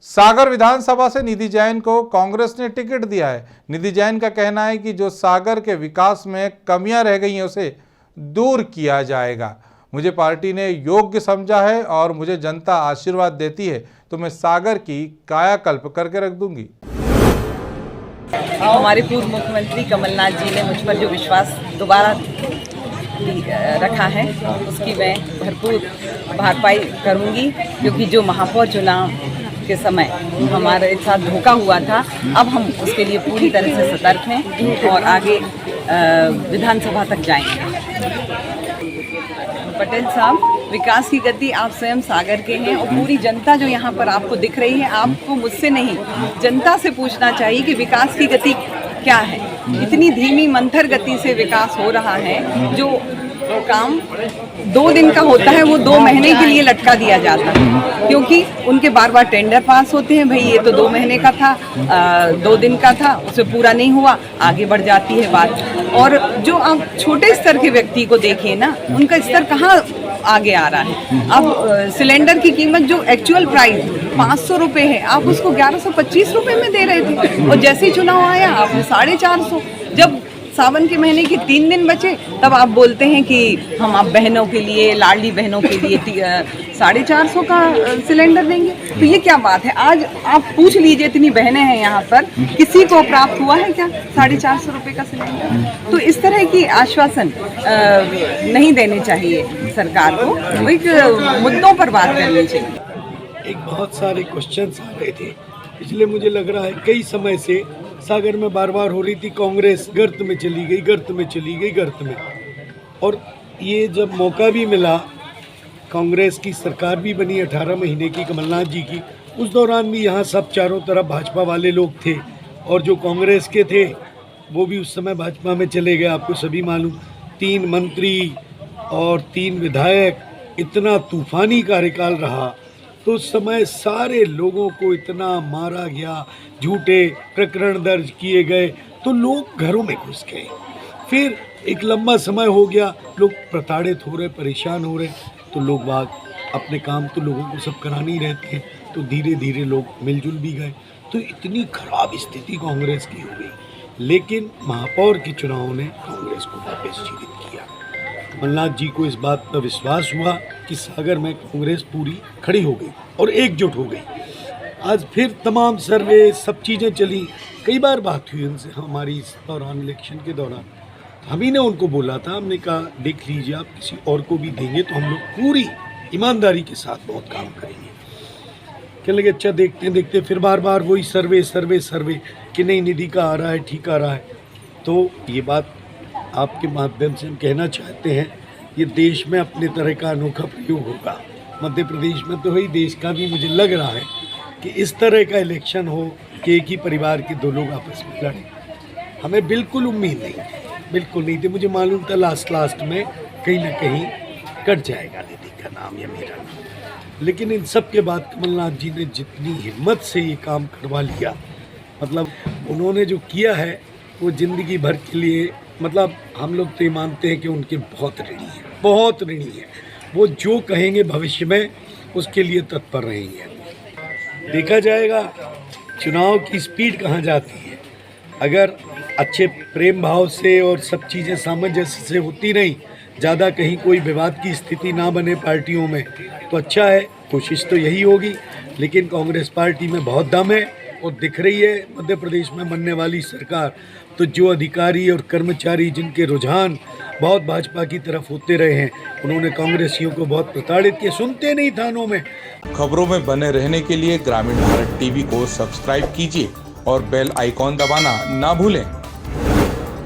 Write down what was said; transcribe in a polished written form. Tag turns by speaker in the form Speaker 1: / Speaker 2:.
Speaker 1: सागर विधानसभा से निधि जैन को कांग्रेस ने टिकट दिया है। निधि जैन का कहना है कि जो सागर के विकास में कमियां रह गई हैं उसे दूर किया जाएगा। मुझे पार्टी ने योग्य समझा है और मुझे जनता आशीर्वाद देती है तो मैं सागर की कायाकल्प करके रख दूंगी।
Speaker 2: हमारे पूर्व मुख्यमंत्री कमलनाथ जी ने मुझ पर जो विश्वास दोबारा रखा है उसकी मैं भरपूर भरपाई करूंगी, क्योंकि जो महापौर चुनाव के समय हमारे साथ धोखा हुआ था, अब हम उसके लिए पूरी तरह से सतर्क हैं और आगे विधानसभा तक जाएंगे। पटेल साहब, विकास की गति आप स्वयं सागर के हैं और पूरी जनता जो यहाँ पर आपको दिख रही है, आपको मुझसे नहीं जनता से पूछना चाहिए कि विकास की गति क्या है। इतनी धीमी मंथर गति से विकास हो रहा है, जो काम 2 दिन का होता है वो 2 महीने के लिए लटका दिया जाता है, क्योंकि उनके बार बार टेंडर पास होते हैं। भाई ये तो 2 महीने का था, 2 दिन का था, उसे पूरा नहीं हुआ, आगे बढ़ जाती है बात। और जो आप छोटे स्तर के व्यक्ति को देखिए ना, उनका स्तर कहाँ आगे आ रहा है। अब सिलेंडर की कीमत जो एक्चुअल प्राइस 500 रुपये है, आप उसको 1125 रुपये में दे रहे थे और जैसे ही चुनाव आया आपने 450। जब सावन के महीने के 3 दिन बचे तब आप बोलते हैं कि हम आप बहनों के लिए, लाडली बहनों के लिए 450 का सिलेंडर देंगे। तो ये क्या बात है? आज आप पूछ लीजिए, इतनी बहनें हैं यहाँ पर, किसी को प्राप्त हुआ है क्या 450 रुपये का सिलेंडर? तो इस तरह की आश्वासन नहीं देने चाहिए सरकार को, एक मुद्दों पर बात करनी चाहिए।
Speaker 3: एक बहुत सारे क्वेश्चंस आ रहे थे इसलिए मुझे लग रहा है कई समय से सागर में बार बार हो रही थी कांग्रेस गर्त में चली गई, गर्त में चली गई, गर्त में। और ये जब मौका भी मिला, कांग्रेस की सरकार भी बनी 18 महीने की कमलनाथ जी की, उस दौरान भी यहाँ सब चारों तरफ भाजपा वाले लोग थे और जो कांग्रेस के थे वो भी उस समय भाजपा में चले गए। आपको सभी मालूम, 3 मंत्री और 3 विधायक, इतना तूफानी कार्यकाल रहा। तो उस समय सारे लोगों को इतना मारा गया, झूठे प्रकरण दर्ज किए गए, तो लोग घरों में घुस गए। फिर एक लंबा समय हो गया, लोग प्रताड़ित हो रहे, परेशान हो रहे, तो लोग बाग अपने काम तो लोगों को सब कराने ही रहते हैं, तो धीरे धीरे लोग मिलजुल भी गए। तो इतनी खराब स्थिति कांग्रेस की हो गई, लेकिन महापौर के चुनाव ने कांग्रेस को वापस जीवित किया। कमलनाथ जी को इस बात पर विश्वास हुआ कि सागर में कांग्रेस पूरी खड़ी हो गई और एकजुट हो गई। आज फिर तमाम सर्वे सब चीज़ें चली, कई बार बात हुई उनसे हमारी इस दौरान, इलेक्शन के दौरान। हम ही ने उनको बोला था, हमने कहा देख लीजिए आप किसी और को भी देंगे तो हम लोग पूरी ईमानदारी के साथ बहुत काम करेंगे। कहने लगे अच्छा देखते देखते फिर बार बार वही सर्वे कि नहीं निधि का आ रहा है, ठीक आ रहा है। तो ये बात आपके माध्यम से हम कहना चाहते हैं, ये देश में अपने तरह का अनोखा प्रयोग होगा। मध्य प्रदेश में तो वही देश का भी मुझे लग रहा है कि इस तरह का इलेक्शन हो कि एक ही परिवार के 2 लोग आपस में लड़ें। हमें बिल्कुल उम्मीद नहीं, बिल्कुल नहीं थी। मुझे मालूम था लास्ट में कहीं ना कहीं कट जाएगा निधि का नाम या मेरा नाम, लेकिन इन सब के बाद कमलनाथ जी ने जितनी हिम्मत से ये काम करवा लिया, मतलब उन्होंने जो किया है वो ज़िंदगी भर के लिए, मतलब हम लोग तो ये मानते हैं कि उनके बहुत ऋणी है, बहुत ऋणी है। वो जो कहेंगे भविष्य में उसके लिए तत्पर रहेंगे। देखा जाएगा चुनाव की स्पीड कहाँ जाती है। अगर अच्छे प्रेम भाव से और सब चीज़ें सामंजस्य से होती रहीं, ज़्यादा कहीं कोई विवाद की स्थिति ना बने पार्टियों में, तो अच्छा है। कोशिश तो यही होगी, लेकिन कांग्रेस पार्टी में बहुत दम है और दिख रही है मध्य प्रदेश में बनने वाली सरकार। तो जो अधिकारी और कर्मचारी जिनके रुझान बहुत भाजपा की तरफ होते रहे हैं, उन्होंने कांग्रेसियों को बहुत प्रताड़ित किया, सुनते नहीं थानों में।
Speaker 1: खबरों में बने रहने के लिए ग्रामीण भारत टीवी को सब्सक्राइब कीजिए और बेल आइकॉन दबाना ना भूलें।